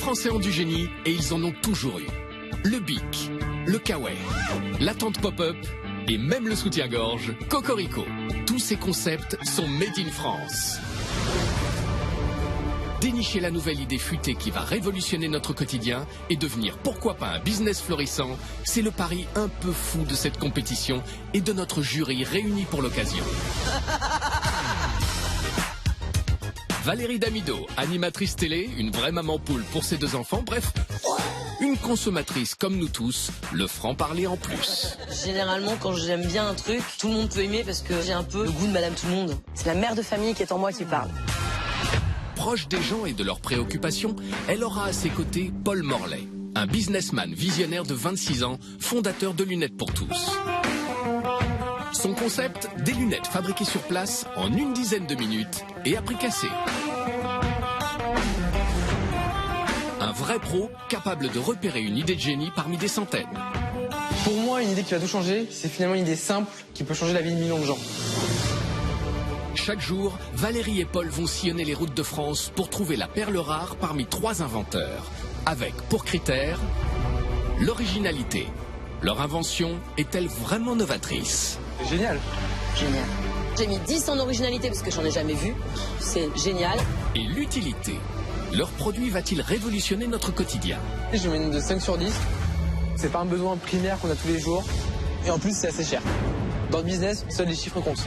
Français ont du génie et ils en ont toujours eu. Le bic, le kawaii, la tente pop-up et même le soutien-gorge Cocorico. Tous ces concepts sont made in France. Dénicher la nouvelle idée futée qui va révolutionner notre quotidien et devenir pourquoi pas un business florissant, c'est le pari un peu fou de cette compétition et de notre jury réuni pour l'occasion. Valérie Damido, animatrice télé, une vraie maman poule pour ses 2 enfants, bref, une consommatrice comme nous tous, le franc-parler en plus. Généralement, quand j'aime bien un truc, tout le monde peut aimer parce que j'ai un peu le goût de Madame Tout-le-Monde. C'est la mère de famille qui est en moi qui parle. Proche des gens et de leurs préoccupations, elle aura à ses côtés Paul Morlet, un businessman visionnaire de 26 ans, fondateur de Lunettes pour tous. Son concept, des lunettes fabriquées sur place en une dizaine de minutes et à prix cassé. Un vrai pro capable de repérer une idée de génie parmi des centaines. Pour moi, une idée qui va tout changer, c'est finalement une idée simple qui peut changer la vie de millions de gens. Chaque jour, Valérie et Paul vont sillonner les routes de France pour trouver la perle rare parmi 3 inventeurs, avec pour critère l'originalité. Leur invention est-elle vraiment novatrice? C'est génial. Génial. J'ai mis 10 en originalité parce que j'en ai jamais vu. C'est génial. Et l'utilité. Leur produit va-t-il révolutionner notre quotidien? Je mets une note de 5 sur 10. C'est pas un besoin primaire qu'on a tous les jours. Et en plus, c'est assez cher. Dans le business, seuls les chiffres comptent.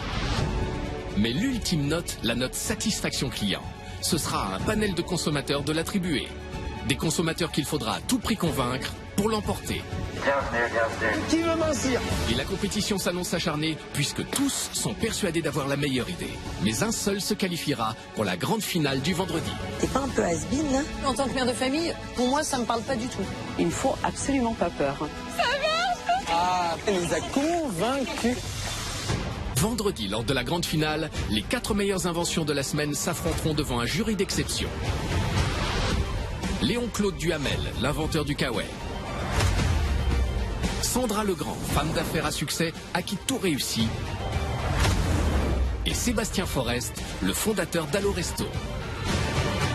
Mais l'ultime note, la note satisfaction client, ce sera à un panel de consommateurs de l'attribuer. Des consommateurs qu'il faudra à tout prix convaincre pour l'emporter. Qui veut mincir? Et la compétition s'annonce acharnée puisque tous sont persuadés d'avoir la meilleure idée. Mais un seul se qualifiera pour la grande finale du vendredi. T'es pas un peu has-been, là? En tant que mère de famille, pour moi, ça me parle pas du tout. Il ne faut absolument pas peur. Ah, elle nous a convaincus. Vendredi, lors de la grande finale, les 4 meilleures inventions de la semaine s'affronteront devant un jury d'exception. Léon-Claude Duhamel, l'inventeur du kawaii. Sandra Legrand, femme d'affaires à succès, à qui tout réussit. Et Sébastien Forest, le fondateur d'Allo Resto.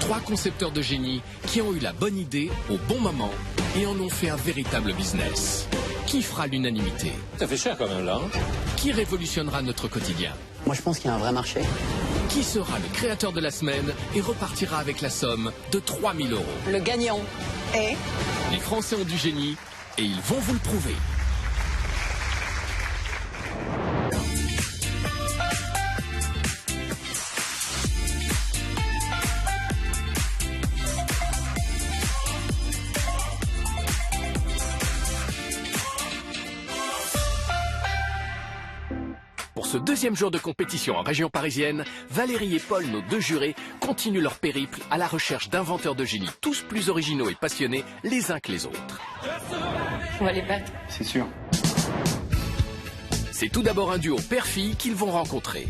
3 concepteurs de génie qui ont eu la bonne idée au bon moment et en ont fait un véritable business. Qui fera l'unanimité? Ça fait cher quand même là. Qui révolutionnera notre quotidien? Moi, je pense qu'il y a un vrai marché. Qui sera le créateur de la semaine et repartira avec la somme de 3 000 €? Le gagnant est... Les Français ont du génie et ils vont vous le prouver. Pour ce 2e jour de compétition en région parisienne, Valérie et Paul, nos 2 jurés, continuent leur périple à la recherche d'inventeurs de génie, tous plus originaux et passionnés les uns que les autres. On va les battre. C'est sûr. C'est tout d'abord un duo père-fille qu'ils vont rencontrer.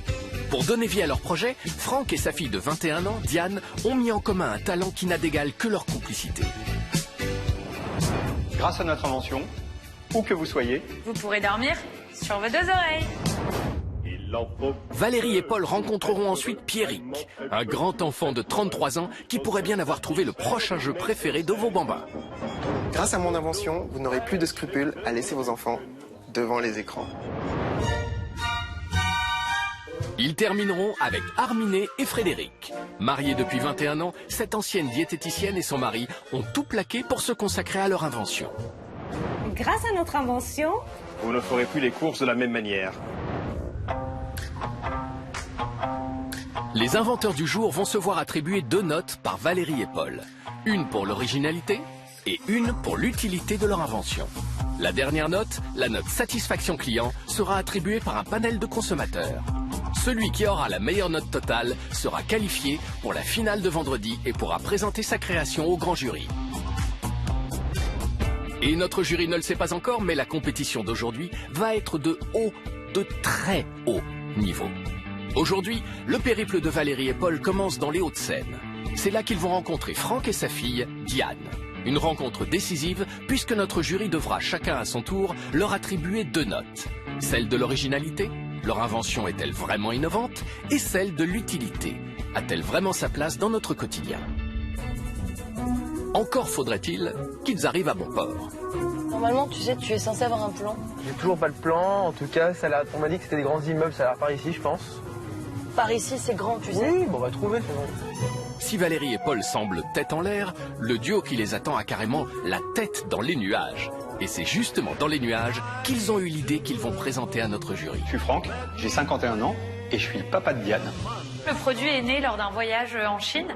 Pour donner vie à leur projet, Franck et sa fille de 21 ans, Diane, ont mis en commun un talent qui n'a d'égal que leur complicité. Grâce à notre invention, où que vous soyez, vous pourrez dormir sur vos 2 oreilles. Valérie et Paul rencontreront ensuite Pierrick, un grand enfant de 33 ans qui pourrait bien avoir trouvé le prochain jeu préféré de vos bambins. Grâce à mon invention, vous n'aurez plus de scrupules à laisser vos enfants devant les écrans. Ils termineront avec Arminé et Frédéric. Mariés depuis 21 ans, cette ancienne diététicienne et son mari ont tout plaqué pour se consacrer à leur invention. Grâce à notre invention, vous ne ferez plus les courses de la même manière. Les inventeurs du jour vont se voir attribuer 2 notes par Valérie et Paul. Une pour l'originalité et une pour l'utilité de leur invention. La dernière note, la note satisfaction client, sera attribuée par un panel de consommateurs. Celui qui aura la meilleure note totale sera qualifié pour la finale de vendredi et pourra présenter sa création au grand jury. Et notre jury ne le sait pas encore, mais la compétition d'aujourd'hui va être de très haut niveau. Aujourd'hui, le périple de Valérie et Paul commence dans les Hauts-de-Seine. C'est là qu'ils vont rencontrer Franck et sa fille, Diane. Une rencontre décisive puisque notre jury devra chacun à son tour leur attribuer 2 notes. Celle de l'originalité, leur invention est-elle vraiment innovante? Et celle de l'utilité, a-t-elle vraiment sa place dans notre quotidien? Encore faudrait-il qu'ils arrivent à bon port. Normalement, tu sais, tu es censé avoir un plan. J'ai toujours pas le plan, en tout cas, on m'a dit que c'était des grands immeubles, ça a l'air par ici, je pense. Par ici, c'est grand, tu sais. Oui, bon, on va trouver, c'est bon. Si Valérie et Paul semblent tête en l'air, le duo qui les attend a carrément la tête dans les nuages. Et c'est justement dans les nuages qu'ils ont eu l'idée qu'ils vont présenter à notre jury. Je suis Franck, j'ai 51 ans et je suis le papa de Diane. Le produit est né lors d'un voyage en Chine.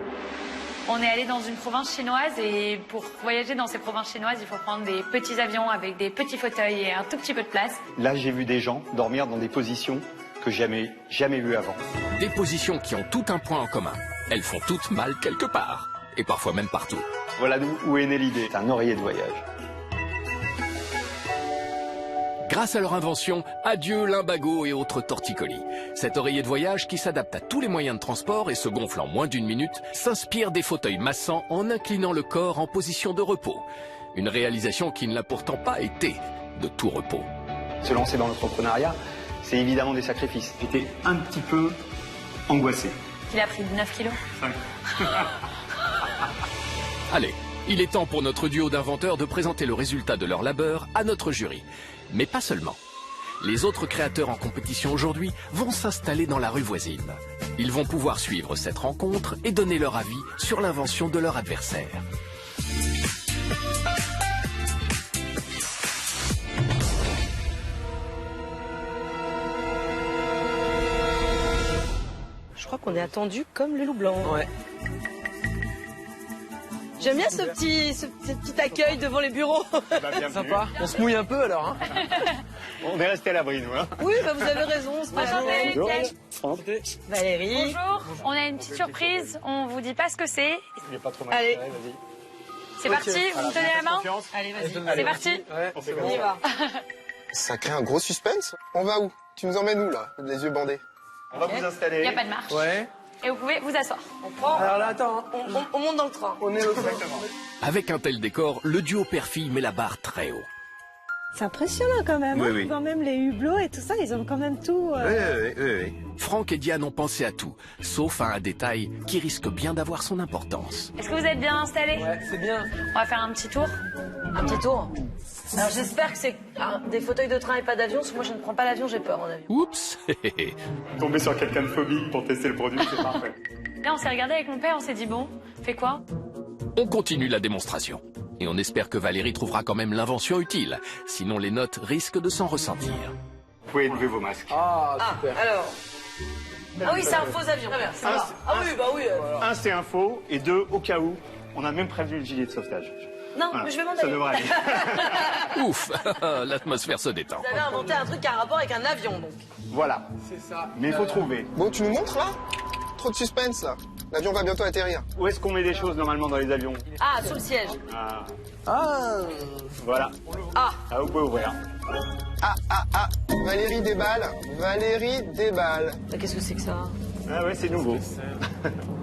On est allé dans une province chinoise et pour voyager dans ces provinces chinoises, il faut prendre des petits avions avec des petits fauteuils et un tout petit peu de place. Là, j'ai vu des gens dormir dans des positions que jamais vues avant. Des positions qui ont tout un point en commun. Elles font toutes mal quelque part. Et parfois même partout. Voilà où est née l'idée. C'est un oreiller de voyage. Grâce à leur invention, adieu limbago et autres torticolis. Cet oreiller de voyage qui s'adapte à tous les moyens de transport et se gonfle en moins d'une minute, s'inspire des fauteuils massants en inclinant le corps en position de repos. Une réalisation qui ne l'a pourtant pas été de tout repos. Se lancer dans l'entrepreneuriat, c'est évidemment des sacrifices. J'étais un petit peu angoissé. Il a pris 9 kilos. Allez, il est temps pour notre duo d'inventeurs de présenter le résultat de leur labeur à notre jury. Mais pas seulement. Les autres créateurs en compétition aujourd'hui vont s'installer dans la rue voisine. Ils vont pouvoir suivre cette rencontre et donner leur avis sur l'invention de leur adversaire. Je crois qu'on est attendu comme le loup blanc. Ouais. J'aime bien ce petit accueil devant les bureaux. Sympa. On se mouille un peu alors, hein. On est resté à l'abri, nous. Hein. Oui, bah vous avez raison. Enchantée. Valérie. Bonjour, on a une petite surprise, on vous dit pas ce que c'est. Il est pas trop mal. Allez. Vas-y. C'est parti, vous me tenez la main? Confiance. Allez, vas-y, c'est parti. Ouais, On fait On comme y ça. va. Ça crée un gros suspense. On va où? Tu nous emmènes où, là? Les yeux bandés. On va vous installer. Il n'y a pas de marche. Ouais. Et vous pouvez vous asseoir. On prend, Alors là, attends, hein. on monte dans le train. On est au Exactement. Avec un tel décor, le duo père-fille met la barre très haut. C'est impressionnant quand même. Oui, hein. oui. Quand même les hublots et tout ça, ils ont quand même tout. Oui. Franck et Diane ont pensé à tout, sauf à un détail qui risque bien d'avoir son importance. Est-ce que vous êtes bien installés? Ouais, c'est bien. On va faire un petit tour. Un petit tour. Alors j'espère que c'est des fauteuils de train et pas d'avion, parce que moi je ne prends pas l'avion, j'ai peur en avion. Oups. Tomber sur quelqu'un de phobique pour tester le produit, c'est parfait. Là, on s'est regardé avec mon père, on s'est dit bon, fait quoi? On continue la démonstration. Et on espère que Valérie trouvera quand même l'invention utile. Sinon, les notes risquent de s'en ressentir. Vous pouvez lever vos masques. Ah, Ah, super. alors. Ah oui, c'est un faux avion. Ça va. Ah oui, bah oui. Un, c'est un faux. Et deux, au cas où, on a même prévu le gilet de sauvetage. Non, Voilà. mais je vais m'en Ça aller. devrait aller. Ouf. L'atmosphère se détend. Vous avez inventé un truc qui a un rapport avec un avion, donc. Voilà. C'est ça. Mais il faut trouver. Bon, tu nous montres, là? Trop de suspense, là. L'avion va bientôt atterrir. Où est-ce qu'on met des choses normalement dans les avions? Ah, sous le siège. Ah, Ah. voilà. Ah, Ah, vous pouvez ouvrir. Valérie déballe. Valérie déballe. mais qu'est-ce que c'est que ça? Ah ouais, c'est nouveau.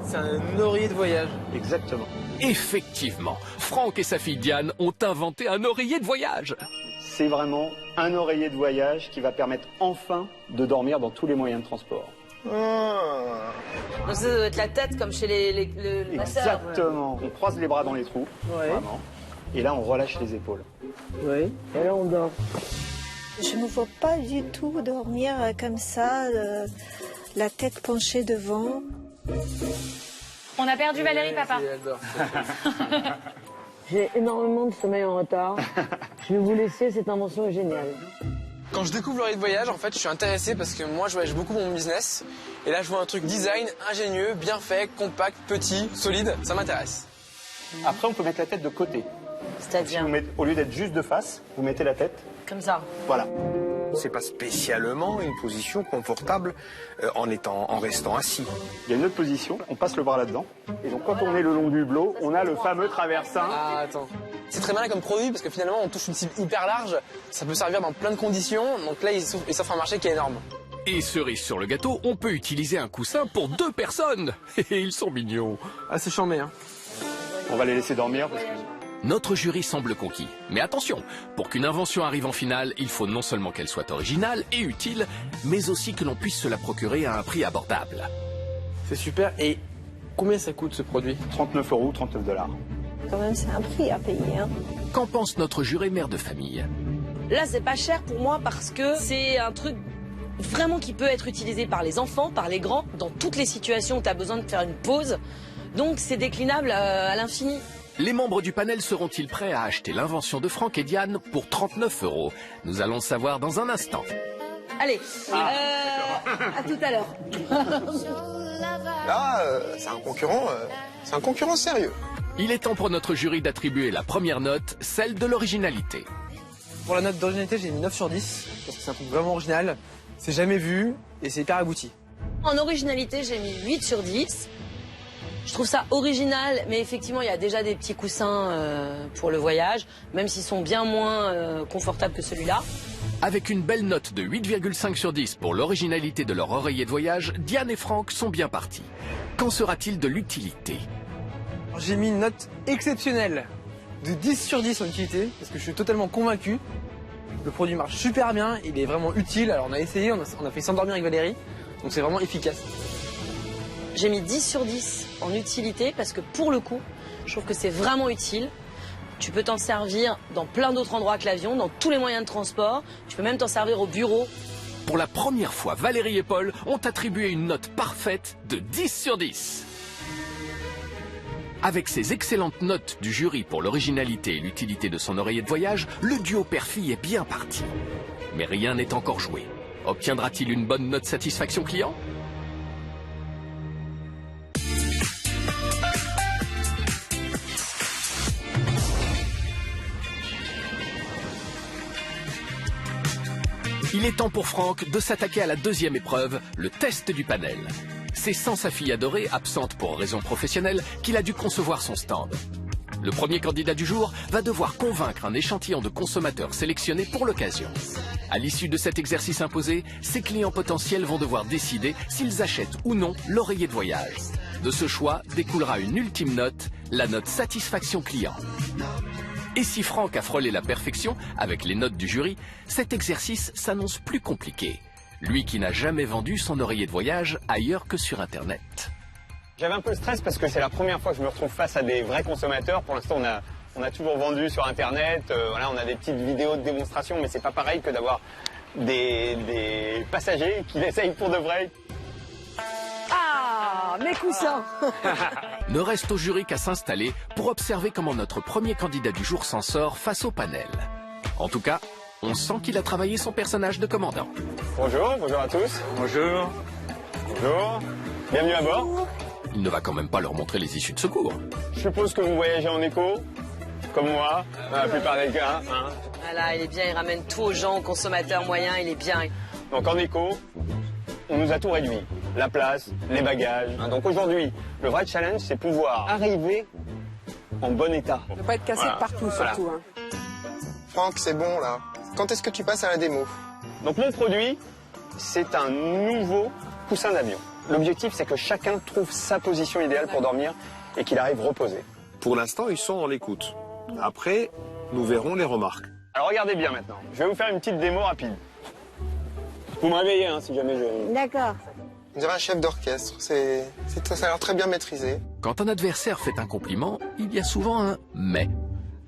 C'est un oreiller de voyage. Exactement. Effectivement, Franck et sa fille Diane ont inventé un oreiller de voyage. C'est vraiment un oreiller de voyage qui va permettre enfin de dormir dans tous les moyens de transport. Ah. Donc ça doit être la tête comme chez les masseurs. Exactement. On croise les bras dans les trous. Ouais. Vraiment. Et là, on relâche les épaules. Oui. Et là, on dort. Je ne vois pas du tout dormir comme ça, la tête penchée devant. On a perdu Valérie, papa. Elle dort. J'ai énormément de sommeil en retard. Je vais vous laisser, cette invention est géniale. Quand je découvre l'oreiller de voyage, en fait, je suis intéressé parce que moi, je voyage beaucoup pour mon business. Et là, je vois un truc design, ingénieux, bien fait, compact, petit, solide. Ça m'intéresse. Après, on peut mettre la tête de côté. Si C'est-à-dire vous mettez, au lieu d'être juste de face, vous mettez la tête. comme ça. Voilà. C'est pas spécialement une position confortable en restant assis. Il y a une autre position, on passe le bras là-dedans. Et donc, quand on est le long du hublot, on a le fameux traversin. Ah, attends. C'est très malin comme produit parce que finalement, on touche une cible hyper large. Ça peut servir dans plein de conditions. Donc là, il s'offre un marché qui est énorme. Et cerise sur le gâteau, on peut utiliser un coussin pour 2 personnes. Et ils sont mignons. Ah, c'est chambé, hein. On va les laisser dormir. Parce que... Notre jury semble conquis. Mais attention, pour qu'une invention arrive en finale, il faut non seulement qu'elle soit originale et utile, mais aussi que l'on puisse se la procurer à un prix abordable. C'est super. Et combien ça coûte ce produit? 39 €, $39. Quand même, c'est un prix à payer. Hein. Qu'en pense notre juré mère de famille? Là, c'est pas cher pour moi parce que c'est un truc vraiment qui peut être utilisé par les enfants, par les grands, dans toutes les situations où tu as besoin de faire une pause. Donc, c'est déclinable à l'infini. Les membres du panel seront-ils prêts à acheter l'invention de Franck et Diane pour 39 €? Nous allons le savoir dans un instant. Allez, à tout à l'heure. Là, c'est un concurrent sérieux. Il est temps pour notre jury d'attribuer la première note, celle de l'originalité. Pour la note d'originalité, j'ai mis 9 sur 10, parce que c'est un truc vraiment original, c'est jamais vu et c'est hyper abouti. En originalité, j'ai mis 8 sur 10. Je trouve ça original, mais effectivement, il y a déjà des petits coussins pour le voyage, même s'ils sont bien moins confortables que celui-là. Avec une belle note de 8,5 sur 10 pour l'originalité de leur oreiller de voyage, Diane et Franck sont bien partis. Qu'en sera-t-il de l'utilité? J'ai mis une note exceptionnelle de 10 sur 10 en utilité, parce que je suis totalement convaincu. Le produit marche super bien, il est vraiment utile. Alors on a essayé, on a fait s'endormir avec Valérie, donc c'est vraiment efficace. J'ai mis 10 sur 10 en utilité, parce que pour le coup, je trouve que c'est vraiment utile. Tu peux t'en servir dans plein d'autres endroits que l'avion, dans tous les moyens de transport. Tu peux même t'en servir au bureau. Pour la première fois, Valérie et Paul ont attribué une note parfaite de 10 sur 10. Avec ces excellentes notes du jury pour l'originalité et l'utilité de son oreiller de voyage, le duo père-fille est bien parti. Mais rien n'est encore joué. Obtiendra-t-il une bonne note satisfaction client? Il est temps pour Franck de s'attaquer à la deuxième épreuve, le test du panel. C'est sans sa fille adorée, absente pour raison professionnelle, qu'il a dû concevoir son stand. Le premier candidat du jour va devoir convaincre un échantillon de consommateurs sélectionnés pour l'occasion. À l'issue de cet exercice imposé, ses clients potentiels vont devoir décider s'ils achètent ou non l'oreiller de voyage. De ce choix découlera une ultime note, la note satisfaction client. Et si Franck a frôlé la perfection avec les notes du jury, cet exercice s'annonce plus compliqué. Lui qui n'a jamais vendu son oreiller de voyage ailleurs que sur Internet. J'avais un peu de stress parce que c'est la première fois que je me retrouve face à des vrais consommateurs. Pour l'instant, on a toujours vendu sur Internet. Voilà, on a des petites vidéos de démonstration, mais c'est pas pareil que d'avoir des passagers qui l'essayent pour de vrai. Ah, mes coussins. Ne reste au jury qu'à s'installer pour observer comment notre premier candidat du jour s'en sort face au panel. En tout cas, on sent qu'il a travaillé son personnage de commandant. Bonjour à tous. Bonjour. Bonjour. Bienvenue à bord. Il ne va quand même pas leur montrer les issues de secours. Je suppose que vous voyagez en éco, comme moi, dans la plupart des cas. Hein. Voilà, il est bien, il ramène tout aux gens, aux consommateurs moyens, il est bien. Donc en éco, on nous a tout réduit. La place, les bagages. Hein. Donc aujourd'hui, le vrai challenge, c'est pouvoir arriver en bon état. Ne pas être cassé de partout, surtout. Hein. Franck, c'est bon là. Quand est-ce que tu passes à la démo? Donc mon produit, c'est un nouveau coussin d'avion. L'objectif, c'est que chacun trouve sa position idéale pour dormir et qu'il arrive reposé. Pour l'instant, ils sont dans l'écoute. Après, nous verrons les remarques. Alors regardez bien maintenant. Je vais vous faire une petite démo rapide. Vous me réveillez hein, si jamais je... D'accord. On dirait un chef d'orchestre. Ça a l'air très bien maîtrisé. Quand un adversaire fait un compliment, il y a souvent un « mais ».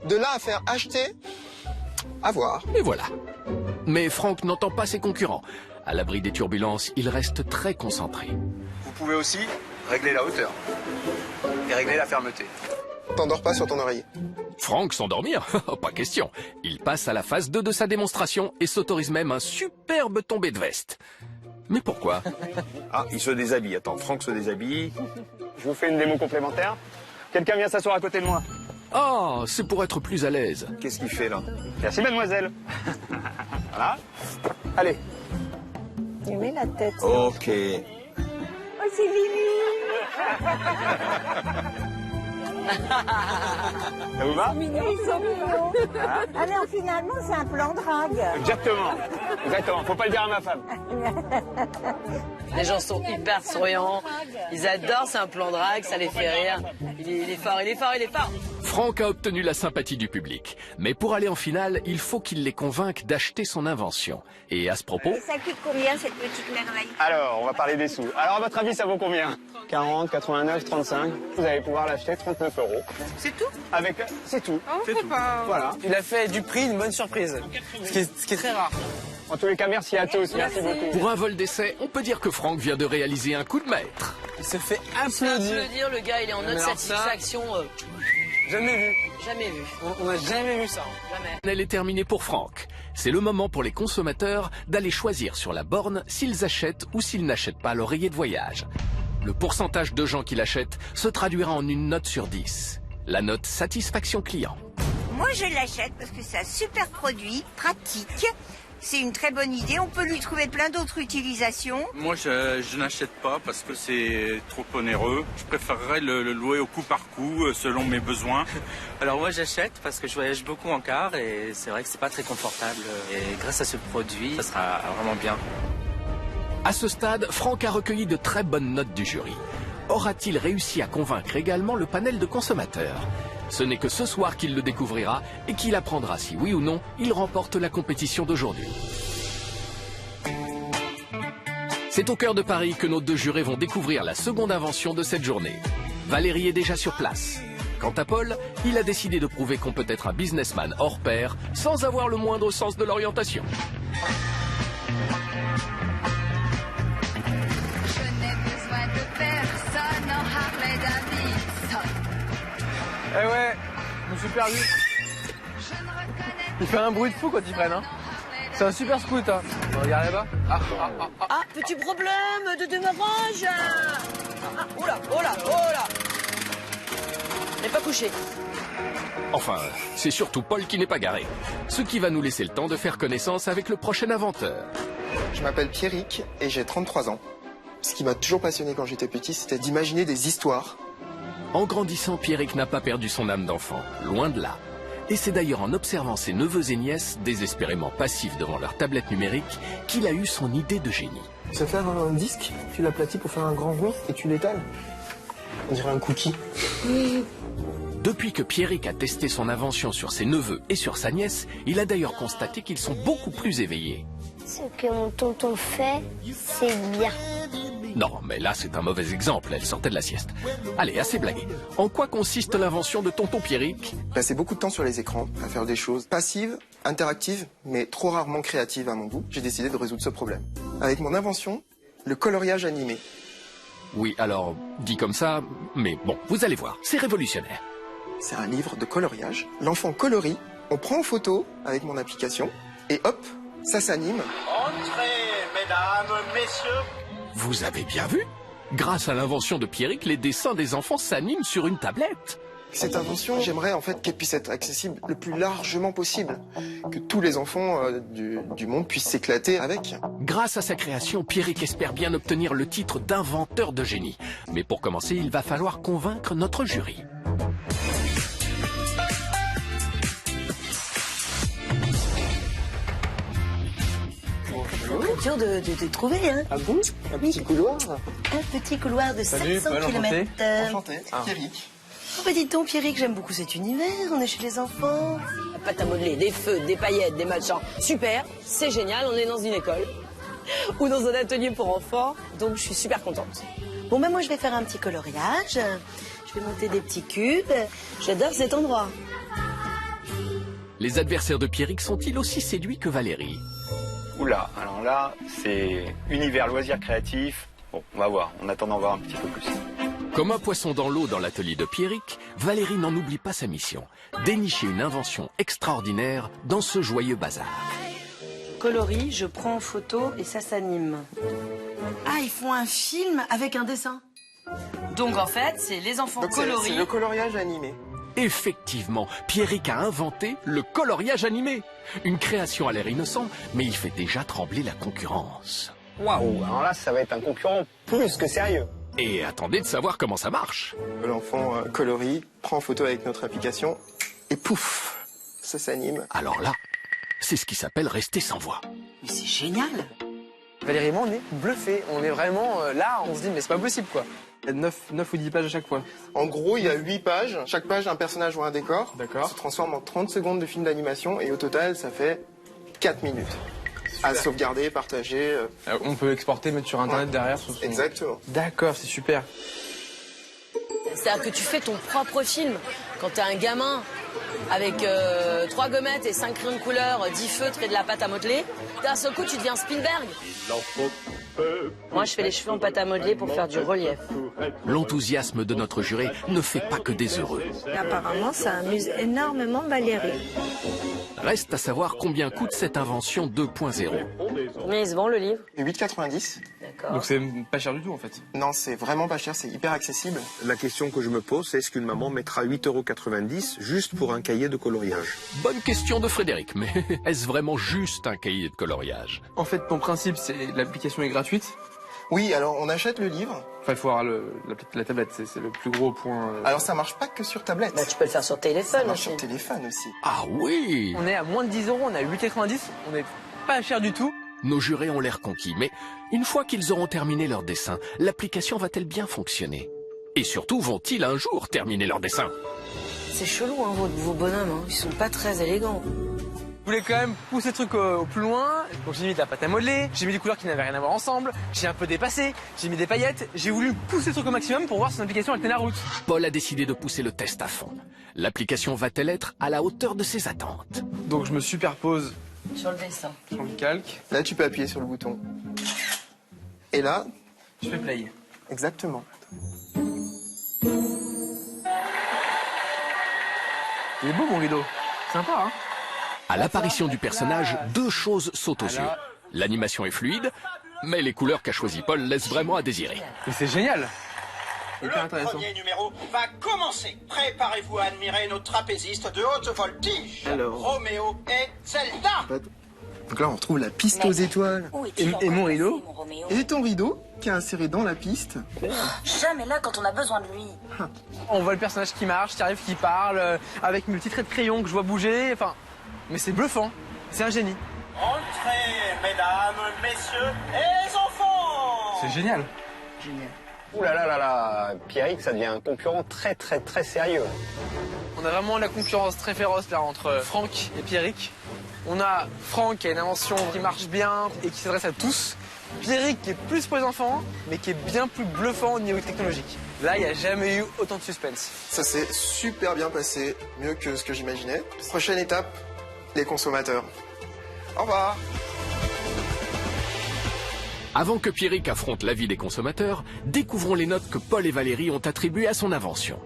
De là à faire acheter, à voir. Et voilà. Mais Franck n'entend pas ses concurrents. À l'abri des turbulences, il reste très concentré. Vous pouvez aussi régler la hauteur et régler la fermeté. T'endors pas sur ton oreiller. Franck s'endormir? Pas question. Il passe à la phase 2 de sa démonstration et s'autorise même un superbe tombé de veste. Mais pourquoi? Ah, il se déshabille. Attends, Franck se déshabille. Je vous fais une démo complémentaire. Quelqu'un vient s'asseoir à côté de moi. Ah, c'est pour être plus à l'aise. Qu'est-ce qu'il fait là? Merci mademoiselle. Voilà. Allez. Il met la tête. Ok. Oh, c'est Lily. Ça vous va? Ils sont mignons. Alors finalement, c'est un plan drague. Exactement. Faut pas le dire à ma femme. Les gens sont hyper souriants. Ils adorent, c'est un plan drague, ça les fait rire. Il est fort. Franck a obtenu la sympathie du public. Mais pour aller en finale, il faut qu'il les convainque d'acheter son invention. Et à ce propos... Et ça coûte combien cette petite merveille? Alors, on va parler des sous. Alors, à votre avis, ça vaut combien? 40, 89, 35. Vous allez pouvoir l'acheter 39 €. C'est tout? Avec... C'est tout. C'est tout. Voilà. Il a fait du prix une bonne surprise, ce qui est très rare. En tous les cas, merci à tous. Merci beaucoup. Pour un vol d'essai, on peut dire que Franck vient de réaliser un coup de maître. Il se fait Il se fait applaudir. applaudir, le gars, il est en Mais note alors ça- satisfaction. Jamais vu. Jamais vu. On n'a jamais vu ça. Jamais. Elle est terminée pour Franck. C'est le moment pour les consommateurs d'aller choisir sur la borne s'ils achètent ou s'ils n'achètent pas l'oreiller de voyage. Le pourcentage de gens qui l'achètent se traduira en une note sur 10. La note satisfaction client. Moi, je l'achète parce que c'est un super produit, pratique. C'est une très bonne idée. On peut lui trouver plein d'autres utilisations. Moi, je n'achète pas parce que c'est trop onéreux. Je préférerais le louer au coup par coup, selon mes besoins. Alors moi, j'achète parce que je voyage beaucoup en car et c'est vrai que c'est pas très confortable. Et grâce à ce produit, ça sera vraiment bien. À ce stade, Franck a recueilli de très bonnes notes du jury. Aura-t-il réussi à convaincre également le panel de consommateurs? Ce n'est que ce soir qu'il le découvrira et qu'il apprendra si oui ou non il remporte la compétition d'aujourd'hui. C'est au cœur de Paris que nos deux jurés vont découvrir la seconde invention de cette journée. Valérie est déjà sur place. Quant à Paul, il a décidé de prouver qu'on peut être un businessman hors pair sans avoir le moindre sens de l'orientation. Eh ouais, je me suis perdu. Il fait un bruit de fou quand ils prennent, hein. C'est un super scoot, hein. Regarde là-bas. Ah, petit problème de démarrage. Oh là, oh là, oh là. N'est pas couché. Enfin, c'est surtout Paul qui n'est pas garé. Ce qui va nous laisser le temps de faire connaissance avec le prochain inventeur. Je m'appelle Pierrick et j'ai 33 ans. Ce qui m'a toujours passionné quand j'étais petit, c'était d'imaginer des histoires. En grandissant, Pierrick n'a pas perdu son âme d'enfant, loin de là. Et c'est d'ailleurs en observant ses neveux et nièces, désespérément passifs devant leur tablette numérique, qu'il a eu son idée de génie. Se faire un disque, tu l'aplatis pour faire un grand rond et tu l'étales. On dirait un cookie. Depuis que Pierrick a testé son invention sur ses neveux et sur sa nièce, il a d'ailleurs constaté qu'ils sont beaucoup plus éveillés. Ce que mon tonton fait, c'est bien. Non, mais là c'est un mauvais exemple, elle sortait de la sieste. Allez, assez blagué. En quoi consiste l'invention de tonton Pierrick? Passer beaucoup de temps sur les écrans, à faire des choses passives, interactives, mais trop rarement créatives à mon goût. J'ai décidé de résoudre ce problème. Avec mon invention, le coloriage animé. Oui, alors, dit comme ça, mais bon, vous allez voir, c'est révolutionnaire. C'est un livre de coloriage. L'enfant colorie, on prend en photo avec mon application, et hop, ça s'anime. Entrez, mesdames, messieurs. Vous avez bien vu? Grâce à l'invention de Pierrick, les dessins des enfants s'animent sur une tablette. Cette invention, j'aimerais en fait qu'elle puisse être accessible le plus largement possible. Que tous les enfants du monde puissent s'éclater avec. Grâce à sa création, Pierrick espère bien obtenir le titre d'inventeur de génie. Mais pour commencer, il va falloir convaincre notre jury. Dur de trouver, hein. Ah bon? Un petit couloir? Un petit couloir de Salut, 700 Paul, enchanté. km. Enchanté, Pierrick. Oh, bah dites donc, Pierrick, j'aime beaucoup cet univers. On est chez les enfants. La pâte à modeler, des feux, des paillettes, des machins. Super, c'est génial, on est dans une école. Ou dans un atelier pour enfants. Donc, je suis super contente. Bon, bah moi, je vais faire un petit coloriage. Je vais monter des petits cubes. J'adore cet endroit. Les adversaires de Pierrick sont-ils aussi séduits que Valérie? Oula, alors là, c'est univers loisirs créatifs. Bon, on va voir, on attend d'en voir un petit peu plus. Comme un poisson dans l'eau dans l'atelier de Pierrick, Valérie n'en oublie pas sa mission. Dénicher une invention extraordinaire dans ce joyeux bazar. Coloris, je prends en photo et ça s'anime. Ah, ils font un film avec un dessin. Donc en fait, c'est les enfants coloris. C'est le coloriage animé. Effectivement, Pierrick a inventé le coloriage animé. Une création à l'air innocent, mais il fait déjà trembler la concurrence. Waouh, alors là, ça va être un concurrent plus que sérieux. Et attendez de savoir comment ça marche. L'enfant colorie, prend en photo avec notre application, et pouf, ça s'anime. Alors là, c'est ce qui s'appelle rester sans voix. Mais c'est génial. Valérie et moi, on est bluffés. On est vraiment là, on se dit, mais c'est pas possible, quoi. Il y a 9 ou 10 pages à chaque fois. En gros, il y a 8 pages. Chaque page, un personnage ou un décor. D'accord. Se transforme en 30 secondes de film d'animation et au total, ça fait 4 minutes. À sauvegarder, partager. On peut exporter, mettre sur Internet derrière. Exactement. D'accord, c'est super. C'est-à-dire que tu fais ton propre film. Quand t'es un gamin avec 3 gommettes et 5 crayons de couleur, 10 feutres et de la pâte à modeler, d'un seul coup, tu deviens Spielberg. Moi, je fais les cheveux en pâte à modeler pour faire du relief. L'enthousiasme de notre jury ne fait pas que des heureux. Et apparemment, ça amuse énormément Valérie. Reste à savoir combien coûte cette invention 2.0. Combien il se vend le livre? 8,90. D'accord. Donc c'est pas cher du tout en fait. Non, c'est vraiment pas cher, c'est hyper accessible. La question que je me pose, c'est est-ce qu'une maman mettra 8,90 € juste pour un cahier de coloriage? Bonne question de Frédéric, mais est-ce vraiment juste un cahier de coloriage? En fait, ton principe, c'est l'application est gratuite. Oui, alors on achète le livre. Enfin, il faut avoir la tablette, c'est le plus gros point. Alors ça marche pas que sur tablette. Bah, tu peux le faire sur téléphone Ça marche aussi. sur téléphone aussi. Ah oui! On est à moins de 10 €, on est à 8,90 €, on est pas cher du tout. Nos jurés ont l'air conquis, mais une fois qu'ils auront terminé leur dessin, l'application va-t-elle bien fonctionner? Et surtout, vont-ils un jour terminer leur dessin? C'est chelou, hein, vos bonhommes, hein. Ils sont pas très élégants. Je voulais quand même pousser le truc au plus loin, donc j'ai mis de la pâte à modeler, j'ai mis des couleurs qui n'avaient rien à voir ensemble, j'ai un peu dépassé, j'ai mis des paillettes, j'ai voulu pousser le truc au maximum pour voir si son application elle tenait la route. Paul a décidé de pousser le test à fond. L'application va-t-elle être à la hauteur de ses attentes? Donc je me superpose Sur le dessin. sur le calque, Là, tu peux appuyer sur le bouton. Et là, je fais play. exactement. Il est beau mon rideau, sympa hein. À l'apparition du personnage, deux choses sautent aux yeux. L'animation est fluide, mais les couleurs qu'a choisi Paul laissent vraiment à désirer. Mais c'est génial. Hyper Le intéressant. premier numéro va commencer. Préparez-vous à admirer nos trapézistes de haute voltige. Alors. Roméo et Zelda. Donc là, on retrouve la piste aux étoiles. Et mon rideau. Et ton rideau, qui est inséré dans la piste. Jamais là quand on a besoin de lui. On voit le personnage qui marche, qui arrive, qui parle, avec mes petits traits de crayon que je vois bouger, enfin... Mais c'est bluffant, c'est un génie. Entrez, mesdames, messieurs et les enfants. C'est génial. Ouh là là là là, Pierrick, ça devient un concurrent très sérieux. On a vraiment la concurrence très féroce là entre Franck et Pierrick. On a Franck qui a une invention qui marche bien et qui s'adresse à tous. Pierrick qui est plus pour les enfants, mais qui est bien plus bluffant au niveau technologique. Là, il n'y a jamais eu autant de suspense. Ça s'est super bien passé, mieux que ce que j'imaginais. Prochaine étape, les consommateurs. Au revoir. Avant que Pierrick affronte l'avis des consommateurs, découvrons les notes que Paul et Valérie ont attribuées à son invention.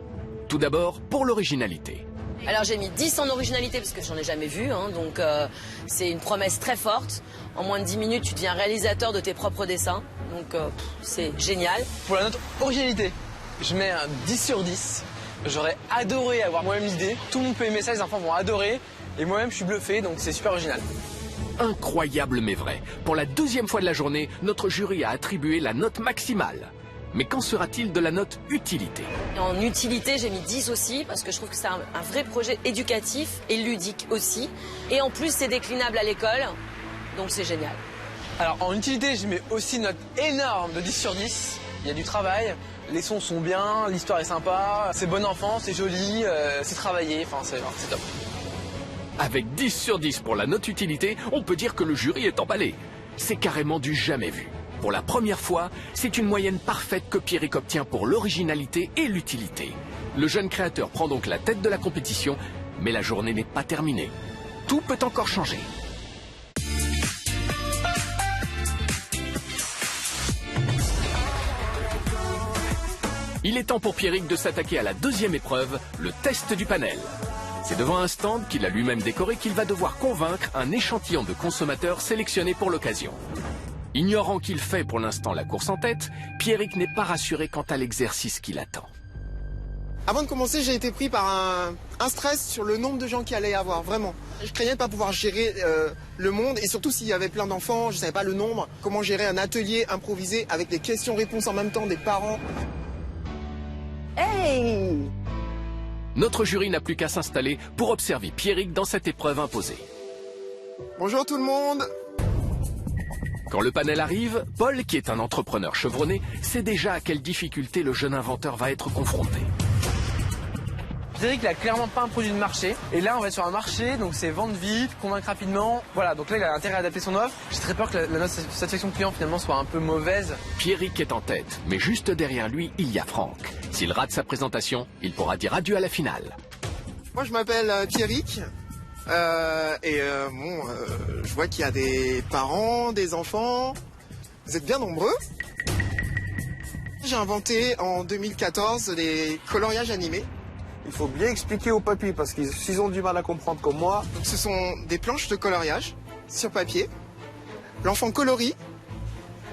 Tout d'abord, pour l'originalité. Alors j'ai mis 10 en originalité parce que j'en ai jamais vu, hein, donc c'est une promesse très forte. En moins de 10 minutes, tu deviens réalisateur de tes propres dessins, donc c'est génial. Pour la note originalité, je mets un 10 sur 10. J'aurais adoré avoir moi-même l'idée. Tout le monde peut aimer ça, les enfants vont adorer. Et moi-même, je suis bluffé, donc c'est super original. Incroyable mais vrai. Pour la deuxième fois de la journée, notre jury a attribué la note maximale. Mais qu'en sera-t-il de la note utilité? En utilité, j'ai mis 10 aussi, parce que je trouve que c'est un vrai projet éducatif et ludique aussi. Et en plus, c'est déclinable à l'école, donc c'est génial. Alors en utilité, je mets aussi une note énorme de 10 sur 10. Il y a du travail, les sons sont bien, l'histoire est sympa, c'est bon enfant, c'est joli, c'est travaillé, enfin c'est top. Avec 10 sur 10 pour la note utilité, on peut dire que le jury est emballé. C'est carrément du jamais vu. Pour la première fois, c'est une moyenne parfaite que Pierrick obtient pour l'originalité et l'utilité. Le jeune créateur prend donc la tête de la compétition, mais la journée n'est pas terminée. Tout peut encore changer. Il est temps pour Pierrick de s'attaquer à la deuxième épreuve, le test du panel. C'est devant un stand qu'il a lui-même décoré qu'il va devoir convaincre un échantillon de consommateurs sélectionnés pour l'occasion. Ignorant qu'il fait pour l'instant la course en tête, Pierrick n'est pas rassuré quant à l'exercice qui l'attend. Avant de commencer, j'ai été pris par un stress sur le nombre de gens qu'il allait y avoir, vraiment. Je craignais de ne pas pouvoir gérer le monde, et surtout s'il y avait plein d'enfants, je ne savais pas le nombre. Comment gérer un atelier improvisé avec des questions-réponses en même temps des parents. Hey! Notre jury n'a plus qu'à s'installer pour observer Pierrick dans cette épreuve imposée. Bonjour tout le monde. Quand le panel arrive, Paul, qui est un entrepreneur chevronné, sait déjà à quelles difficultés le jeune inventeur va être confronté. Pierrick, il a clairement pas un produit de marché. Et là, on va être sur un marché, donc c'est vendre vite, convaincre rapidement. Voilà, donc là, il a intérêt à adapter son offre. J'ai très peur que la note de satisfaction client, finalement, soit un peu mauvaise. Pierrick est en tête, mais juste derrière lui, il y a Franck. S'il rate sa présentation, il pourra dire adieu à la finale. Moi, je m'appelle Pierrick. Je vois qu'il y a des parents, des enfants. Vous êtes bien nombreux. J'ai inventé en 2014 les coloriages animés. Il faut bien expliquer aux papis parce qu'ils s'ils ont du mal à comprendre comme moi. Donc, ce sont des planches de coloriage sur papier. L'enfant colorie.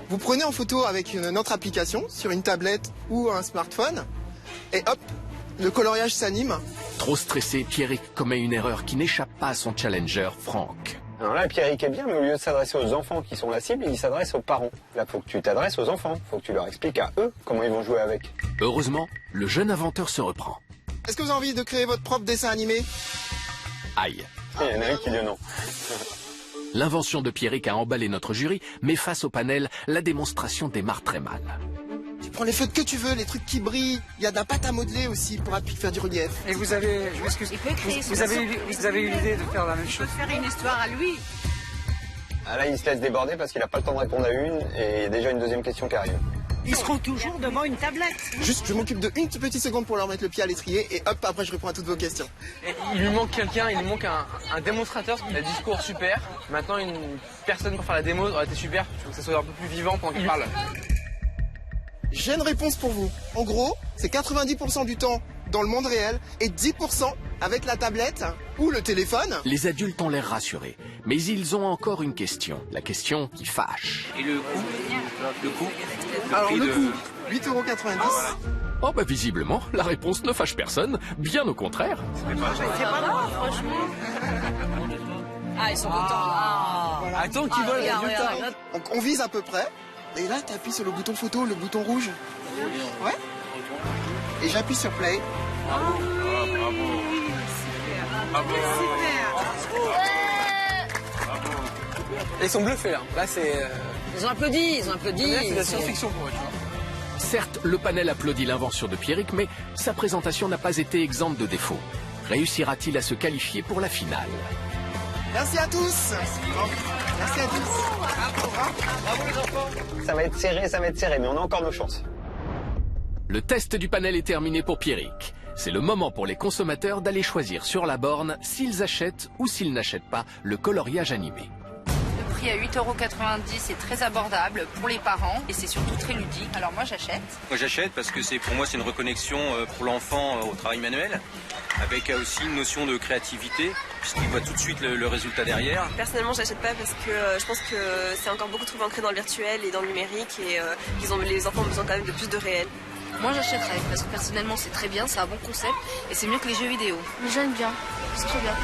Vous prenez en photo avec notre application sur une tablette ou un smartphone. Et hop, le coloriage s'anime. Trop stressé, Pierrick commet une erreur qui n'échappe pas à son challenger, Franck. Alors là, Pierrick est bien, mais au lieu de s'adresser aux enfants qui sont la cible, il s'adresse aux parents. Là, faut que tu t'adresses aux enfants. Faut que tu leur expliques à eux comment ils vont jouer avec. Heureusement, le jeune inventeur se reprend. Est-ce que vous avez envie de créer votre propre dessin animé? Aïe. Il y en a un qui dit non. L'invention de Pierrick a emballé notre jury, mais face au panel, la démonstration démarre très mal. Tu prends les feutres que tu veux, les trucs qui brillent. Il y a de la pâte à modeler aussi pour faire du relief. Et vous avez, je m'excuse, vous avez eu l'idée de faire la même chose. Faire une histoire à lui. Ah là, il se laisse déborder parce qu'il n'a pas le temps de répondre à une et il y a déjà une deuxième question qui arrive. Ils seront toujours devant une tablette. Juste, je m'occupe de une petite seconde pour leur mettre le pied à l'étrier et hop, après je réponds à toutes vos questions. Et il lui manque quelqu'un, il lui manque un démonstrateur, il a un discours super. Maintenant, une personne pour faire la démo aurait été super, je trouve que ça soit un peu plus vivant pendant qu'il parle. J'ai une réponse pour vous. En gros, c'est 90% du temps dans le monde réel et 10% avec la tablette ou le téléphone. Les adultes ont l'air rassurés, mais ils ont encore une question, la question qui fâche. Et le coût? Alors le coût, 8,90 €. Oh bah visiblement, la réponse ne fâche personne, bien au contraire. C'est pas grave, franchement. Ah, ils sont contents. Voilà. Attends qu'ils volent les résultats. Donc on vise à peu près. Et là, tu appuies sur le bouton photo, le bouton rouge. Ouais. Et j'appuie sur play. Ils sont bluffés là. Là c'est. Ils ont applaudi, Là, c'est de la science-fiction pour eux, tu vois. Certes, le panel applaudit l'invention de Pierrick, mais sa présentation n'a pas été exempte de défauts. Réussira-t-il à se qualifier pour la finale? Merci à tous. Merci à tous. Bravo les enfants. Ça va être serré, mais on a encore nos chances. Le test du panel est terminé pour Pierrick. C'est le moment pour les consommateurs d'aller choisir sur la borne s'ils achètent ou s'ils n'achètent pas le coloriage animé. Le prix à 8,90 € est très abordable pour les parents et c'est surtout très ludique. Alors moi j'achète. Moi j'achète parce que pour moi c'est une reconnexion pour l'enfant au travail manuel, avec aussi une notion de créativité, puisqu'il voit tout de suite le résultat derrière. Personnellement j'achète pas parce que je pense que c'est encore beaucoup trop ancré dans le virtuel et dans le numérique et les enfants ont besoin quand même de plus de réel. Moi j'achèterais parce que personnellement c'est très bien, c'est un bon concept et c'est mieux que les jeux vidéo. J'aime bien, c'est très bien.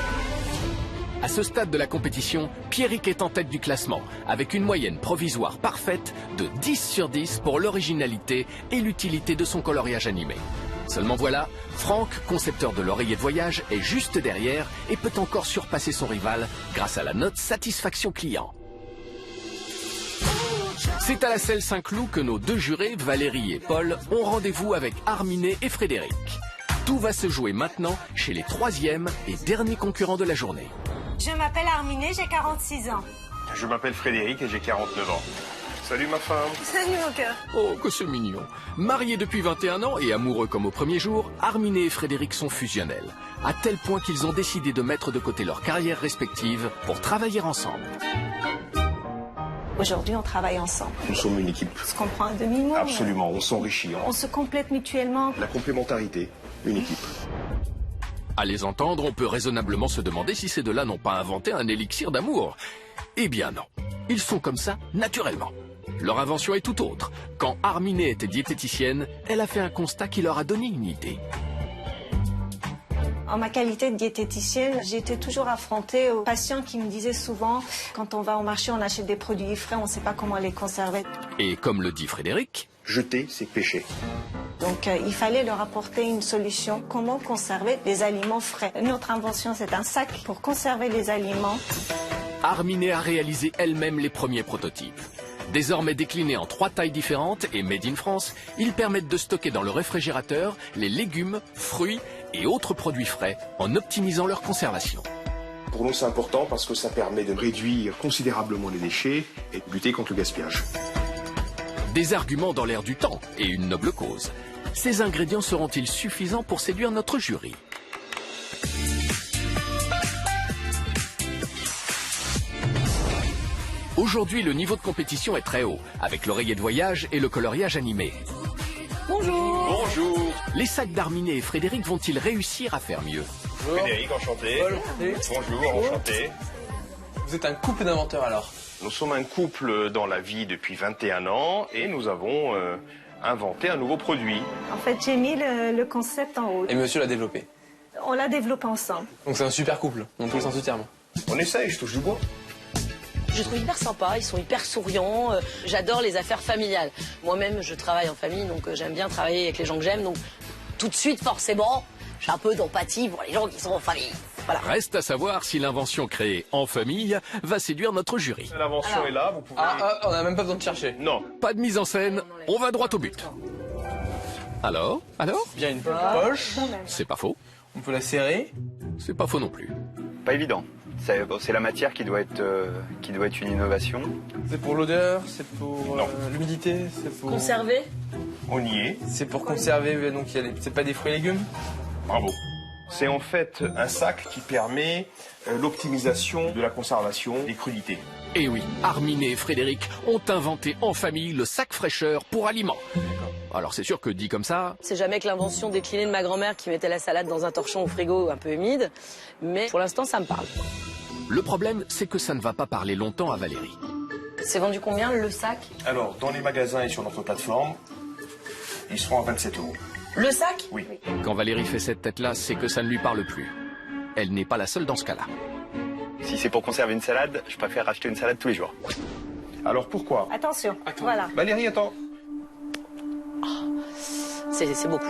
À ce stade de la compétition, Pierrick est en tête du classement, avec une moyenne provisoire parfaite de 10 sur 10 pour l'originalité et l'utilité de son coloriage animé. Seulement voilà, Franck, concepteur de l'oreiller de voyage, est juste derrière et peut encore surpasser son rival grâce à la note satisfaction client. C'est à la Selle Saint-Cloud que nos deux jurés, Valérie et Paul, ont rendez-vous avec Arminet et Frédéric. Tout va se jouer maintenant chez les troisièmes et derniers concurrents de la journée. Je m'appelle Arminet, j'ai 46 ans. Je m'appelle Frédéric et j'ai 49 ans. Salut ma femme. Salut mon cœur. Oh, que c'est mignon. Mariés depuis 21 ans et amoureux comme au premier jour, Arminet et Frédéric sont fusionnels, à tel point qu'ils ont décidé de mettre de côté leurs carrières respectives pour travailler ensemble. Aujourd'hui, on travaille ensemble. Nous sommes une équipe. On se comprend à demi-mot. Absolument, on s'enrichit. On se complète mutuellement. La complémentarité, une équipe. À les entendre, on peut raisonnablement se demander si ces deux-là n'ont pas inventé un élixir d'amour. Eh bien non, ils sont comme ça naturellement. Leur invention est tout autre. Quand Arminet était diététicienne, elle a fait un constat qui leur a donné une idée. En ma qualité de diététicienne, j'étais toujours affrontée aux patients qui me disaient souvent, quand on va au marché, on achète des produits frais, on ne sait pas comment les conserver. Et comme le dit Frédéric, jeter, c'est pécher. Donc il fallait leur apporter une solution, comment conserver des aliments frais. Notre invention, c'est un sac pour conserver les aliments. Arminet a réalisé elle-même les premiers prototypes. Désormais déclinés en 3 tailles différentes et made in France, ils permettent de stocker dans le réfrigérateur les légumes, fruits et autres produits frais en optimisant leur conservation. Pour nous, c'est important parce que ça permet de réduire considérablement les déchets et de lutter contre le gaspillage. Des arguments dans l'air du temps et une noble cause. Ces ingrédients seront-ils suffisants pour séduire notre jury? Aujourd'hui, le niveau de compétition est très haut, avec l'oreiller de voyage et le coloriage animé. Bonjour. Bonjour. Les sacs d'Arminé et Frédéric vont-ils réussir à faire mieux? Frédéric, enchanté. Bonjour, enchanté. Vous êtes un couple d'inventeurs alors? Nous sommes un couple dans la vie depuis 21 ans et nous avons inventé un nouveau produit. En fait, j'ai mis le concept en haut. Et monsieur l'a développé? On l'a développé ensemble. Donc c'est un super couple, dans tous les sens du terme. On essaye, je touche du bois. Je les trouve hyper sympas, ils sont hyper souriants. J'adore les affaires familiales. Moi-même, je travaille en famille, donc j'aime bien travailler avec les gens que j'aime. Donc tout de suite, forcément, j'ai un peu d'empathie pour les gens qui sont en famille. Voilà. Reste à savoir si l'invention créée en famille va séduire notre jury. L'invention est là, vous pouvez... on n'a même pas besoin de chercher. Non. Pas de mise en scène, on va droit au but. Alors? Bien une poche. C'est pas faux. On peut la serrer. C'est pas faux non plus. Pas évident. C'est la matière qui doit être une innovation. C'est pour l'odeur, c'est pour l'humidité, c'est pour... Conserver. On y est. C'est pour conserver, donc c'est pas des fruits et légumes. Bravo. C'est en fait un sac qui permet l'optimisation de la conservation des crudités. Et oui, Arminé et Frédéric ont inventé en famille le sac fraîcheur pour aliments. Alors c'est sûr que dit comme ça... C'est jamais que l'invention déclinée de ma grand-mère qui mettait la salade dans un torchon au frigo un peu humide, mais pour l'instant ça me parle. Le problème, c'est que ça ne va pas parler longtemps à Valérie. C'est vendu combien le sac? Alors, dans les magasins et sur notre plateforme, ils seront à 27 €. Le sac? Oui. Quand Valérie fait cette tête-là, c'est que ça ne lui parle plus. Elle n'est pas la seule dans ce cas-là. Si c'est pour conserver une salade, je préfère acheter une salade tous les jours. Alors pourquoi? Attention, voilà. Valérie, attends. C'est beaucoup.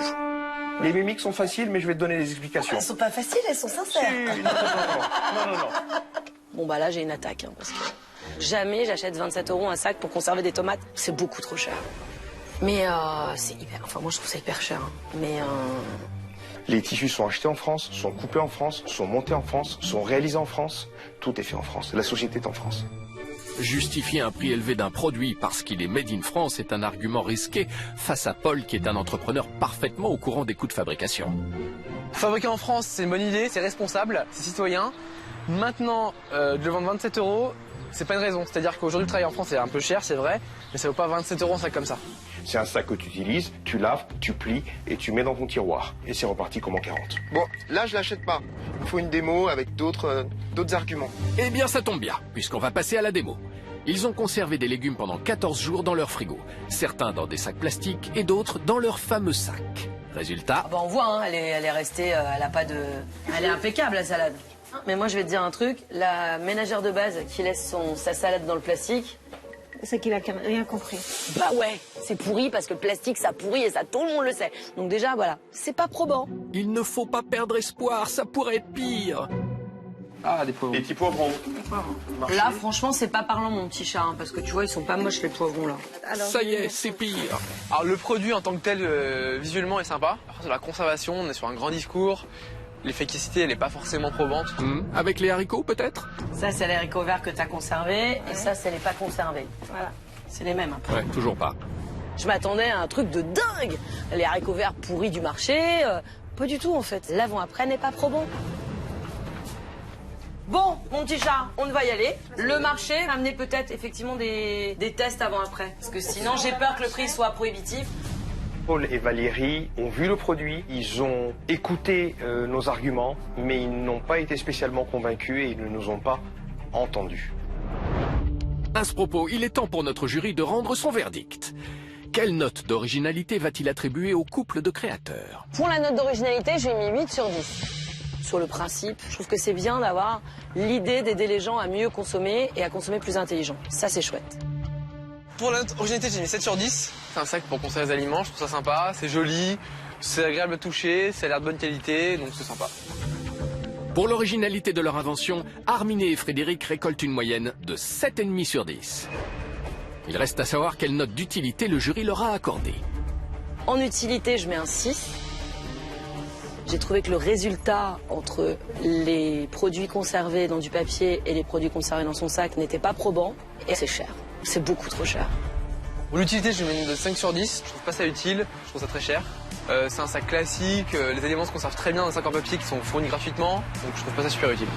Les mimiques sont faciles, mais je vais te donner des explications. Elles sont pas faciles, elles sont sincères. Non. Bon bah là j'ai une attaque, parce que jamais j'achète 27 € un sac pour conserver des tomates. C'est beaucoup trop cher. Mais c'est hyper... Enfin moi je trouve ça hyper cher. Mais les tissus sont achetés en France, sont coupés en France, sont montés en France, sont réalisés en France. Tout est fait en France. La société est en France. Justifier un prix élevé d'un produit parce qu'il est made in France est un argument risqué face à Paul qui est un entrepreneur parfaitement au courant des coûts de fabrication. Fabriquer en France, c'est une bonne idée, c'est responsable, c'est citoyen. Maintenant, de le vendre 27 €, c'est pas une raison. C'est-à-dire qu'aujourd'hui, le travail en France est un peu cher, c'est vrai, mais ça vaut pas 27 € un sac comme ça. C'est un sac que tu utilises, tu laves, tu plies et tu mets dans ton tiroir. Et c'est reparti comme en 40. Bon, là, je l'achète pas. Il faut une démo avec d'autres arguments. Eh bien, ça tombe bien, puisqu'on va passer à la démo. Ils ont conservé des légumes pendant 14 jours dans leur frigo. Certains dans des sacs plastiques et d'autres dans leur fameux sac. Résultat... Ah bah on voit, hein, elle est restée, elle a pas de... Elle est impeccable la salade. Mais moi je vais te dire un truc, la ménagère de base qui laisse sa salade dans le plastique... C'est qu'il a rien compris. Bah ouais, c'est pourri parce que le plastique ça pourrit et ça tout le monde le sait. Donc déjà voilà, c'est pas probant. Il ne faut pas perdre espoir, ça pourrait être pire. Ah, des poivrons. Des petits poivrons. Là franchement c'est pas parlant mon petit chat, hein, parce que tu vois ils sont pas moches les poivrons là. Alors, ça y est, c'est pire. Alors le produit en tant que tel visuellement est sympa. Par contre, la conservation, on est sur un grand discours. L'efficacité, elle n'est pas forcément probante. Avec les haricots, peut-être? Ça, c'est les haricots verts que tu as conservés. Et ça, c'est les pas conservés. Voilà. C'est les mêmes, un peu. Ouais, toujours pas. Je m'attendais à un truc de dingue. Les haricots verts pourris du marché. Pas du tout, en fait. L'avant-après n'est pas probant. Bon, mon petit chat, on va y aller. Le marché, amener peut-être effectivement des tests avant-après. Parce que sinon, j'ai peur que le prix soit prohibitif. Paul et Valérie ont vu le produit, ils ont écouté nos arguments, mais ils n'ont pas été spécialement convaincus et ils ne nous ont pas entendus. À ce propos, il est temps pour notre jury de rendre son verdict. Quelle note d'originalité va-t-il attribuer au couple de créateurs? Pour la note d'originalité, j'ai mis 8 sur 10. Sur le principe, je trouve que c'est bien d'avoir l'idée d'aider les gens à mieux consommer et à consommer plus intelligent. Ça, c'est chouette. Pour la note originalité, j'ai mis 7 sur 10. C'est un sac pour conserver les aliments, je trouve ça sympa, c'est joli, c'est agréable à toucher, ça a l'air de bonne qualité, donc c'est sympa. Pour l'originalité de leur invention, Arminé et Frédéric récoltent une moyenne de 7,5 sur 10. Il reste à savoir quelle note d'utilité le jury leur a accordée. En utilité, je mets un 6. J'ai trouvé que le résultat entre les produits conservés dans du papier et les produits conservés dans son sac n'était pas probant. Et c'est cher. C'est beaucoup trop cher. Pour l'utilité, je mets une de 5 sur 10. Je trouve pas ça utile, je trouve ça très cher. C'est un sac classique, les aliments se conservent très bien dans un sac en papier qui sont fournis gratuitement, donc je trouve pas ça super utile.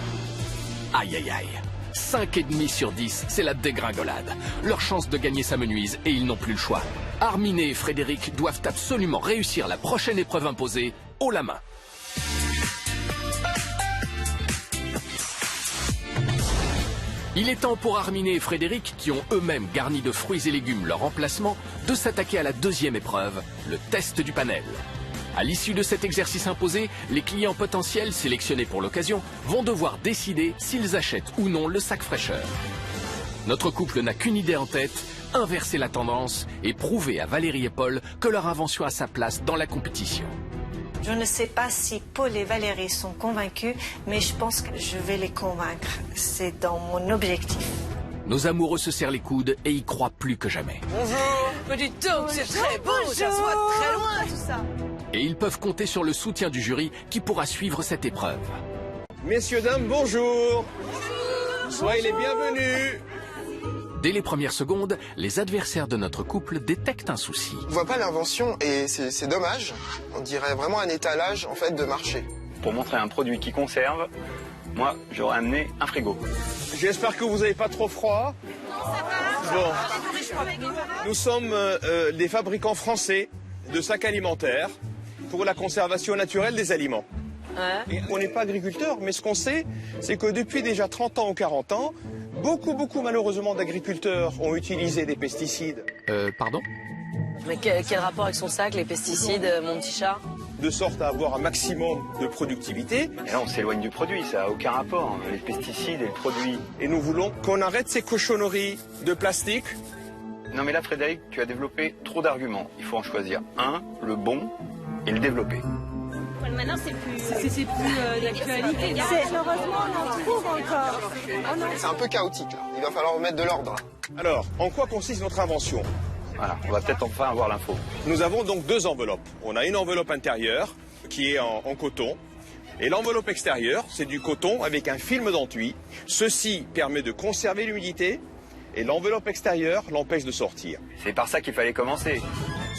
Aïe aïe aïe. 5,5 sur 10, c'est la dégringolade. Leur chance de gagner s'amenuise et ils n'ont plus le choix. Arminé et Frédéric doivent absolument réussir la prochaine épreuve imposée, haut la main. Il est temps pour Arminé et Frédéric, qui ont eux-mêmes garni de fruits et légumes leur emplacement, de s'attaquer à la deuxième épreuve, le test du panel. À l'issue de cet exercice imposé, les clients potentiels sélectionnés pour l'occasion vont devoir décider s'ils achètent ou non le sac fraîcheur. Notre couple n'a qu'une idée en tête, inverser la tendance et prouver à Valérie et Paul que leur invention a sa place dans la compétition. Je ne sais pas si Paul et Valérie sont convaincus, mais je pense que je vais les convaincre. C'est dans mon objectif. Nos amoureux se serrent les coudes et y croient plus que jamais. Bonjour. Mais dis donc, c'est très beau, ça se voit très loin tout ça. Et ils peuvent compter sur le soutien du jury qui pourra suivre cette épreuve. Messieurs, dames, bonjour. Soyez les bienvenus. Dès les premières secondes, les adversaires de notre couple détectent un souci. On voit pas l'invention et c'est dommage. On dirait vraiment un étalage en fait de marché. Pour montrer un produit qui conserve, moi j'aurais amené un frigo. J'espère que vous n'avez pas trop froid. Bon. Nous sommes des fabricants français de sacs alimentaires pour la conservation naturelle des aliments. Ouais. Et on n'est pas agriculteur, mais ce qu'on sait, c'est que depuis déjà 30 ans ou 40 ans, beaucoup malheureusement d'agriculteurs ont utilisé des pesticides. Pardon ? Mais quel rapport avec son sac, les pesticides, mon petit chat ? De sorte à avoir un maximum de productivité. Et là, on s'éloigne du produit, ça n'a aucun rapport, les pesticides et le produit. Et nous voulons qu'on arrête ces cochonneries de plastique. Non mais là, Frédéric, tu as développé trop d'arguments. Il faut en choisir un, le bon, et le développer. Maintenant, c'est plus d'actualité. Heureusement, on en trouve encore. C'est un peu chaotique, là. Il va falloir remettre de l'ordre. Alors, en quoi consiste notre invention ? Voilà, on va peut-être enfin avoir l'info. Nous avons donc deux enveloppes. On a une enveloppe intérieure qui est en coton. Et l'enveloppe extérieure, c'est du coton avec un film d'enduit. Ceci permet de conserver l'humidité et l'enveloppe extérieure l'empêche de sortir. C'est par ça qu'il fallait commencer.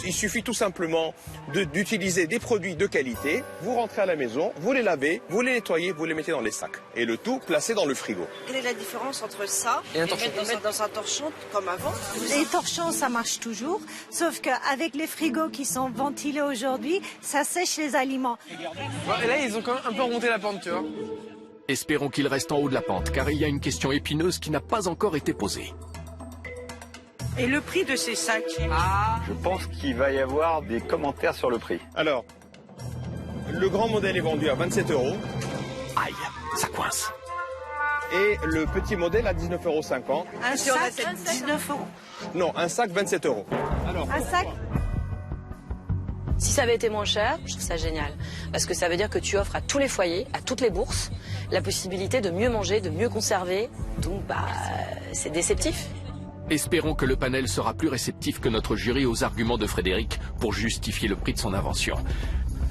Il suffit tout simplement d'utiliser des produits de qualité. Vous rentrez à la maison, vous les lavez, vous les nettoyez, vous les mettez dans les sacs. Et le tout placé dans le frigo. Quelle est la différence entre ça et mettre dans un torchon comme avant? Les torchons, ça marche toujours, sauf qu'avec les frigos qui sont ventilés aujourd'hui, ça sèche les aliments. Et là, ils ont quand même un peu remonté la pente, tu vois. Espérons qu'il reste en haut de la pente, car il y a une question épineuse qui n'a pas encore été posée. Et le prix de ces sacs? Je pense qu'il va y avoir des commentaires sur le prix. Alors, le grand modèle est vendu à 27 €. Aïe, ça coince. Et le petit modèle à 19,50 €. Un sac, 19 €. Non, un sac 27 €. Alors, un sac? Si ça avait été moins cher, je trouve ça génial. Parce que ça veut dire que tu offres à tous les foyers, à toutes les bourses, la possibilité de mieux manger, de mieux conserver. Donc, c'est déceptif. Espérons que le panel sera plus réceptif que notre jury aux arguments de Frédéric pour justifier le prix de son invention.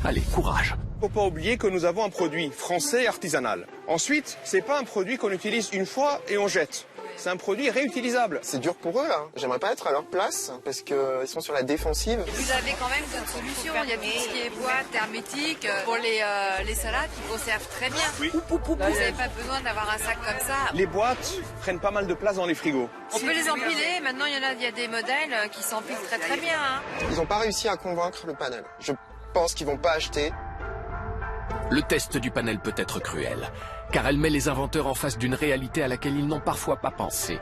Allez, courage. Il ne faut pas oublier que nous avons un produit français et artisanal. Ensuite, c'est pas un produit qu'on utilise une fois et on jette. C'est un produit réutilisable. C'est dur pour eux, là. J'aimerais pas être à leur place, parce qu'ils sont sur la défensive. Vous avez quand même d'autres solutions. Il y a tout ce qui est boîte hermétique pour les salades qui conservent très bien. Oui. Vous n'avez pas besoin d'avoir un sac comme ça. Les boîtes prennent pas mal de place dans les frigos. On peut les empiler. Maintenant, il y a des modèles qui s'empilent très bien. Hein. Ils n'ont pas réussi à convaincre le panel. Je pense qu'ils vont pas acheter. Le test du panel peut être cruel, car elle met les inventeurs en face d'une réalité à laquelle ils n'ont parfois pas pensé.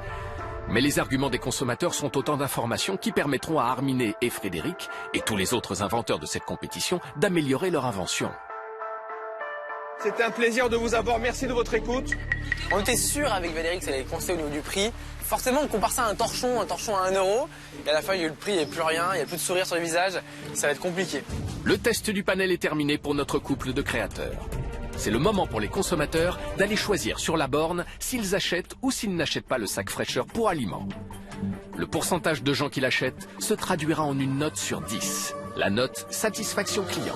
Mais les arguments des consommateurs sont autant d'informations qui permettront à Arminé et Frédéric, et tous les autres inventeurs de cette compétition, d'améliorer leur invention. C'était un plaisir de vous avoir. Merci de votre écoute. On était sûr avec Valérie que ça allait coincer au niveau du prix. Forcément, on compare ça à un torchon à 1 €. Et à la fin, il y a eu le prix, il n'y a plus rien, il n'y a plus de sourire sur le visage. Ça va être compliqué. Le test du panel est terminé pour notre couple de créateurs. C'est le moment pour les consommateurs d'aller choisir sur la borne s'ils achètent ou s'ils n'achètent pas le sac fraîcheur pour aliments. Le pourcentage de gens qui l'achètent se traduira en une note sur 10. La note satisfaction client.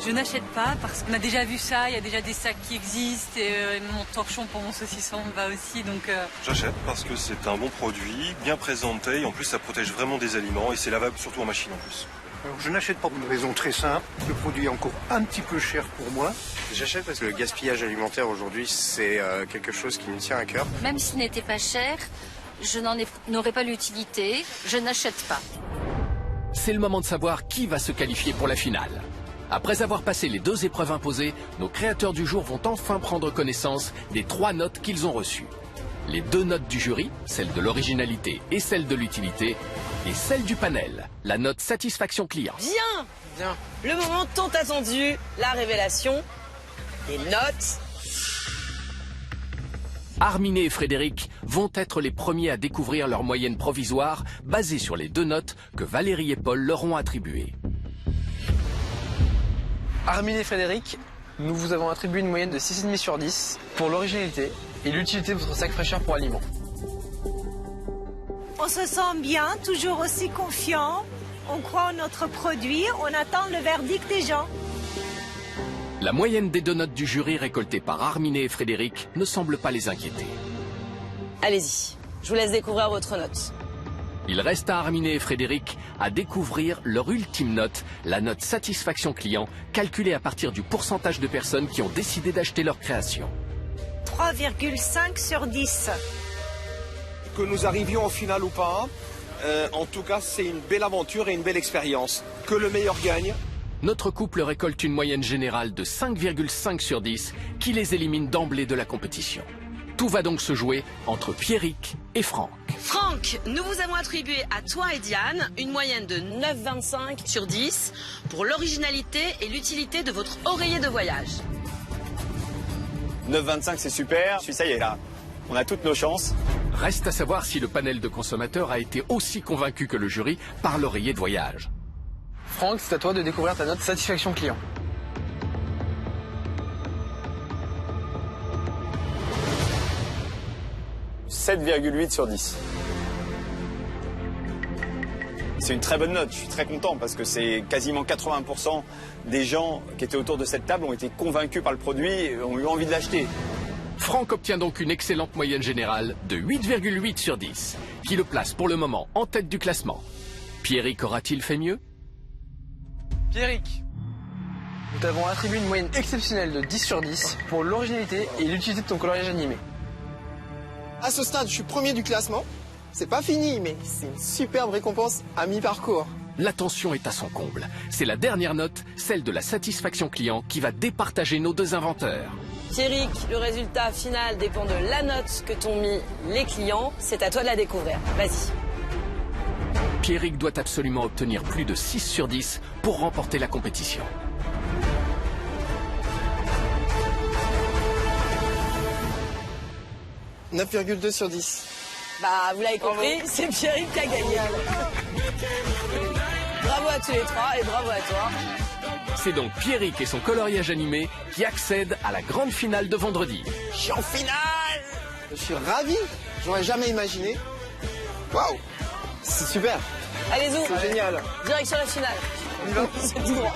Je n'achète pas parce qu'on a déjà vu ça, il y a déjà des sacs qui existent et mon torchon pour mon saucisson va aussi donc... J'achète parce que c'est un bon produit, bien présenté et en plus ça protège vraiment des aliments et c'est lavable surtout en machine en plus. Alors, je n'achète pas pour une raison très simple, le produit est encore un petit peu cher pour moi. J'achète parce que le gaspillage alimentaire aujourd'hui c'est quelque chose qui me tient à cœur. Même s'il n'était pas cher, je n'aurais pas l'utilité, je n'achète pas. C'est le moment de savoir qui va se qualifier pour la finale. Après avoir passé les 2 épreuves imposées, nos créateurs du jour vont enfin prendre connaissance des 3 notes qu'ils ont reçues. Les 2 notes du jury, celle de l'originalité et celle de l'utilité, et celle du panel, la note satisfaction client. Bien. Le moment tant attendu, la révélation des notes. Arminé et Frédéric vont être les premiers à découvrir leur moyenne provisoire basée sur les 2 notes que Valérie et Paul leur ont attribuées. Armin et Frédéric, nous vous avons attribué une moyenne de 6,5 sur 10 pour l'originalité et l'utilité de votre sac fraîcheur pour aliments. On se sent bien, toujours aussi confiant. On croit en notre produit, on attend le verdict des gens. La moyenne des 2 notes du jury récoltées par Arminé et Frédéric ne semble pas les inquiéter. Allez-y, je vous laisse découvrir votre note. Il reste à Arminé et Frédéric à découvrir leur ultime note, la note satisfaction client, calculée à partir du pourcentage de personnes qui ont décidé d'acheter leur création. 3,5 sur 10. Que nous arrivions en finale ou pas, en tout cas c'est une belle aventure et une belle expérience. Que le meilleur gagne. Notre couple récolte une moyenne générale de 5,5 sur 10 qui les élimine d'emblée de la compétition. Tout va donc se jouer entre Pierrick et Franck. Franck, nous vous avons attribué à toi et Diane une moyenne de 9,25 sur 10 pour l'originalité et l'utilité de votre oreiller de voyage. 9,25 c'est super, ça y est là, on a toutes nos chances. Reste à savoir si le panel de consommateurs a été aussi convaincu que le jury par l'oreiller de voyage. Franck, c'est à toi de découvrir ta note satisfaction client. « 7,8 sur 10. C'est une très bonne note, je suis très content parce que c'est quasiment 80% des gens qui étaient autour de cette table ont été convaincus par le produit et ont eu envie de l'acheter. Franck obtient donc une excellente moyenne générale de 8,8 sur 10, qui le place pour le moment en tête du classement. Pierrick aura-t-il fait mieux? Pierrick, nous t'avons attribué une moyenne exceptionnelle de 10 sur 10 pour l'originalité et l'utilité de ton coloriage animé. À ce stade, je suis premier du classement. C'est pas fini, mais c'est une superbe récompense à mi-parcours. L'attention est à son comble. C'est la dernière note, celle de la satisfaction client, qui va départager nos 2 inventeurs. Pierrick, le résultat final dépend de la note que t'ont mis les clients. C'est à toi de la découvrir. Vas-y. Pierrick doit absolument obtenir plus de 6 sur 10 pour remporter la compétition. « 9,2 sur 10. Bah, vous l'avez compris, c'est Pierrick qui a gagné. Bravo à tous les 3 et bravo à toi. C'est donc Pierrick et son coloriage animé qui accèdent à la grande finale de vendredi. Je suis en finale! Je suis ravi. J'aurais jamais imaginé. Waouh! C'est super. Allez, Zou. C'est génial. Direction la finale. C'est tout droit.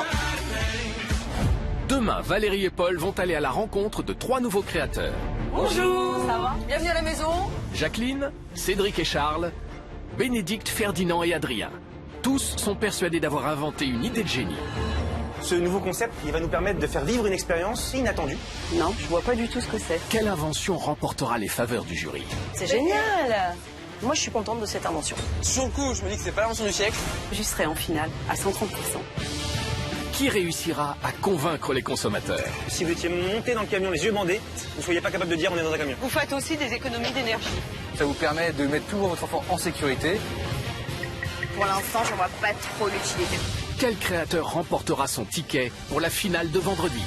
Demain, Valérie et Paul vont aller à la rencontre de 3 nouveaux créateurs. Bonjour. Ça va? Bienvenue à la maison. Jacqueline, Cédric et Charles, Bénédicte, Ferdinand et Adrien. Tous sont persuadés d'avoir inventé une idée de génie. Ce nouveau concept, il va nous permettre de faire vivre une expérience inattendue. Non, je vois pas du tout ce que c'est. Quelle invention remportera les faveurs du jury? C'est génial. Moi, je suis contente de cette invention. Sur le coup, je me dis que c'est pas l'invention du siècle. Je serai en finale à 130%. Qui réussira à convaincre les consommateurs? Si vous étiez monté dans le camion les yeux bandés, vous ne soyez pas capable de dire on est dans un camion. Vous faites aussi des économies d'énergie. Ça vous permet de mettre toujours votre enfant en sécurité. Pour l'instant, je vois pas trop l'utilité. Quel créateur remportera son ticket pour la finale de vendredi?